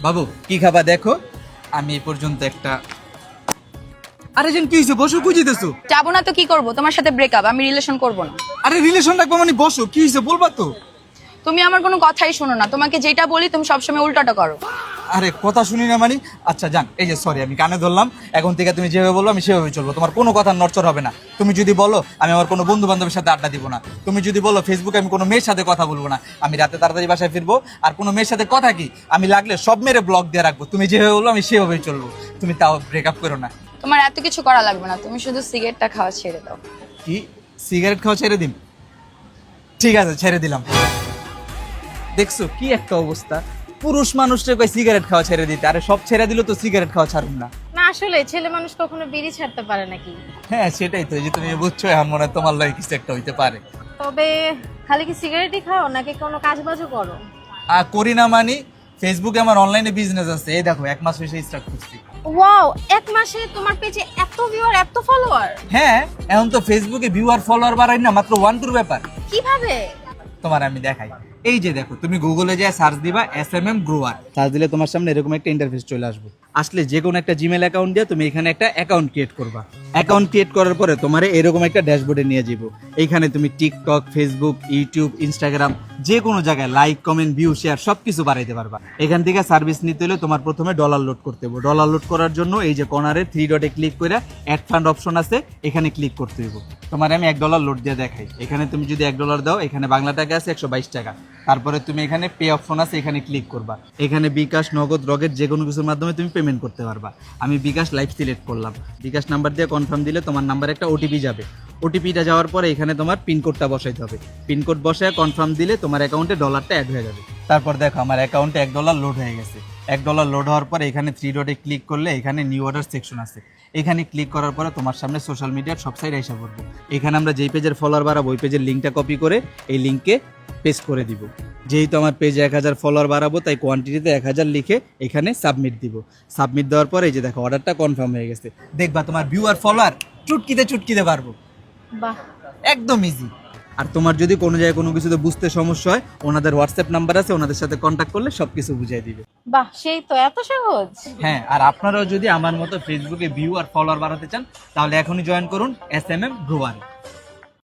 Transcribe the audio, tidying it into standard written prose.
বাবু কি খাবা দেখো, আমি এই পর্যন্ত একটা। আরে জান কি হইছে, বসো, খুঁজিতেছো? যাবো না তো কি করব? তোমার সাথে ব্রেকআপ, আমি রিলেশন করব না। আরে রিলেশন রাখবো মানে বসো, কি হইছে বলবা তো? তুমি আমার কোনো কথাই শোনো না, তোমাকে যেটা বলি তুমি সবসময় উল্টাটা করো। আরে কথা শুনি না মানে? আচ্ছা জান, এই যে সরি, আমি কানে ধরলাম। এখন থেকে তুমি যেভাবে বলবো আমি সেভাবে চলবো, তোমার কোনো কথা নড়চড় হবে না। তুমি যদি বলো আমি আমার কোনো বন্ধু বান্ধবের সাথে আড্ডা দিব না, তুমি যদি বলো ফেসবুকে আমি কোনো মেয়ের সাথে কথা বলবো না, আমি রাতে তাড়াতাড়ি বাসায় ফিরবো, আর কোনো মেয়ের সাথে কথা কি আমি লাগলে সব মেরে ব্লক দিয়ে রাখবো। তুমি যেভাবে বলবো আমি সেভাবেই চলবো, তুমি তাও ব্রেকআপ করো না। তোমার এত কিছু করা লাগবে না, তুমি শুধু সিগারেটটা খাওয়া ছেড়ে দাও। কি সিগারেট খাওয়া ছেড়ে দিন? ঠিক আছে, ছেড়ে দিলাম। দেখছো কি একটা অবস্থা, পুরুষ মানুষটা কই সিগারেট খাওয়া ছেড়ে দিতে, আরে সব ছেড়ে দিল তো সিগারেট খাওয়া ছাড়ুন না। না আসলে ছেলে মানুষ কখনো বিড়ি ছাড়তে পারে নাকি? হ্যাঁ সেটাই তো, এই যে তুমি বুঝছো এখন মনে হয় তোমার লাগে কিছু একটা হইতে পারে। তবে খালি কি সিগারেটই খাও নাকি কোনো কাজ বাজও করো? আর করি না মানে, ফেসবুকে আমার অনলাইনে বিজনেস আছে, এই দেখো 1 মাস হয়েছে স্টার্ট করছি। ওয়াও, এক মাসে তোমার পেজে এত ভিউয়ার এত ফলোয়ার! হ্যাঁ এখন তো ফেসবুকে ভিউ আর ফলোয়ার বাড়াই না, মাত্র 1-2 ব্যাপার। কিভাবে? তোমার আমি দেখাই, এই যে দেখো তুমি গুগলে যায় সার্চ দিবা SMM গ্রোয়ার, সার্চ দিলে তোমার সামনে এরকম একটা ইন্টারফেস চলে আসবে। আসলে যে কোনো একটা জিমেল অ্যাকাউন্ট দিয়ে তুমি এখানে একটা অ্যাকাউন্ট ক্রিয়েট করবা। অ্যাকাউন্ট ক্রিয়েট করার পরে তোমার এরকম একটা ড্যাশবোর্ডে নিয়ে যাব। এইখানে তুমি টিকটক, ফেসবুক, ইউটিউব, ইনস্টাগ্রাম যে কোনো জায়গায় লাইক, কমেন্ট, ভিউ, শেয়ার সবকিছু বাড়াইতে পারবা। এখান থেকে সার্ভিস নিতে হলে তোমার প্রথমে ডলার লোড করতে হবে। ডলার লোড করার জন্য এই যে কর্নারে 3 ডটে ক্লিক করে অ্যাড ফান্ড অপশন আছে, এখানে ক্লিক করতে হবে। তোমার আমি $1 লোড দিয়ে দেখাই। এখানে তুমি যদি $1 দাও, এখানে বাংলা টাকা আছে 122 টাকা। তারপরে তুমি এখানে পে অপশন আছে, এখানে ক্লিক করবা। এখানে বিকাশ, নগদ, রকেট যে কোনো কিছুর মাধ্যমে তুমি পেমেন্ট করতে পারবা। আমি বিকাশ লাইভ সিলেক্ট করলাম। বিকাশ নাম্বার দিয়ে কনফার্ম দিলে তোমার নাম্বারে একটা ওটিপি যাবে। ওটিপিটা যাওয়ার পরে এখানে তোমার পিনকোডটা বসাইতে হবে। পিনকোড বসায় কনফার্ম দিলে তোমার অ্যাকাউন্টে ডলারটা অ্যাড হয়ে যাবে। তারপর দেখো আমার অ্যাকাউন্টে $1 লোড হয়ে গেছে। $1 লোড হওয়ার পরে এখানে 3 ডটে ক্লিক করলে এখানে নিউ অর্ডার সেকশন আছে। এখানে ক্লিক করার পরে তোমার সামনে সোশ্যাল মিডিয়ার সব সাইড এসে পড়বে। এখানে আমরা যেই পেজের ফলোয়ার বাড়াবো ওই পেজের লিঙ্কটা কপি করে এই লিঙ্কে পেস্ট করে দিব। যেহেতু আমার পেজে 1000 ফলোয়ার বাড়াবো তাই কোয়ান্টিটিতে 1000 লিখে এখানে সাবমিট দিব। সাবমিট দেওয়ার পরে এই যে দেখো অর্ডারটা কনফার্ম হয়ে গেছে। দেখবা তোমার ভিউ আর ফলোয়ার চুটকিতে চুটকিতে পারবো, বাহ, একদম ইজি। আর তোমার যদি কোনো জায়গায় কোনো কিছুতে বুঝতে সমস্যা হয়, ওনাদের হোয়াটসঅ্যাপ নাম্বার আছে, ওনাদের সাথে কন্ট্যাক্ট করলে সবকিছু বুঝিয়ে দিবে। বাহ, সেই তো এত সহজ। হ্যাঁ, আর আপনারাও যদি আমার মতো ফেসবুকে ভিউ আর ফলোয়ার বাড়াতে চান তাহলে এখনই জয়েন করুন SMM গ্রোয়ার।